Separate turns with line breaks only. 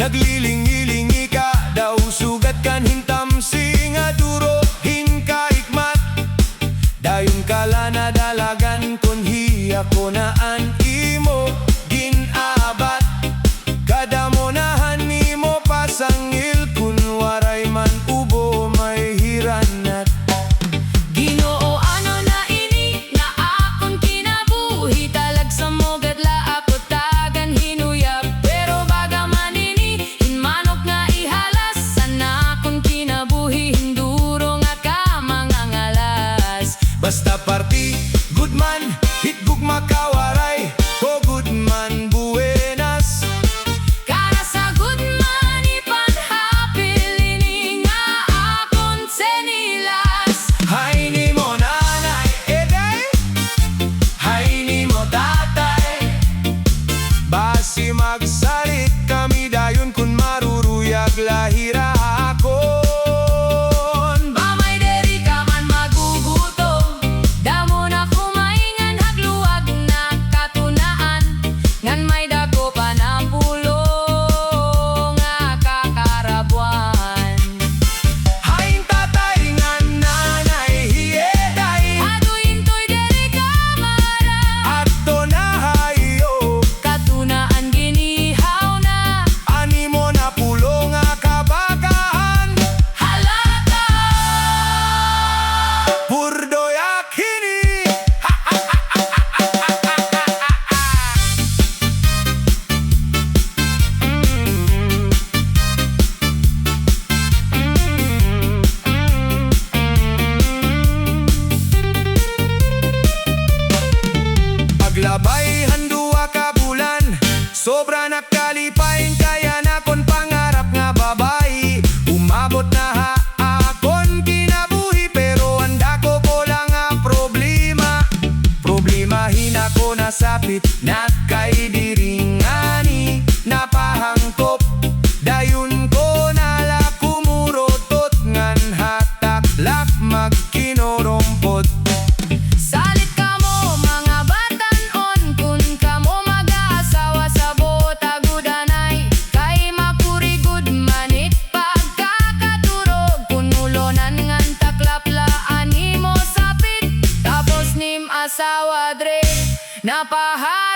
Naglilingi-lingi ka daw sugat kan hintam singa duro hinka ikmat. Dayon kala na dalagan kun hiya ko naan imo ginabat. Kada mo nahan nimo pasangil kun waray man ubo may hiranat.
Ginoo ano na ini na akon kinabuhi talag sa mogad la ako tagan hinuyab. Pero baga man ini hinmanok nga ihalas sana akon kinabuhi hinduro nga ka mangangalas.
Basta party, good man, hit gugma kawaray, ko good man buenas.
Kara sa good man ipanhapil ini nga akon senilas.
Hain ni mo nanay, eday, hain ni mo tatay. Basi magsalit kami dayon kun maruruyag lahira akon.
Mamay deri ka man magugutom, damo na kumaingan hagluwag na katunaan. Ngan may dako pa na pulong nga kakarabuan.
Hain tatay nga nanay hiyeday,
Aduintoy deri ka mara,
adto na hayo.
katunaan ginihaw na.
Ani mo na pulo nga kabagahan,
Halata!
purdoyak hini. Paglabay handua ka bulan, sobra nakalipain kaya na kon pangarap nga babae. Umabot na ha akon kinabuhi pero anda ko lang nga problema. Problemahin ako nasapit na kay diringani napahangkop. Dayon ko nala kumurotot ngan hataklak magkinorompot.
Salit ka mo mga batanon kun ka mo mag-aasawa sa botagudanay. Kay makurigud manit pagkakaturog kun ulonan ngan taklaplaan nimo sapit. Tapos nim asawa dre napahay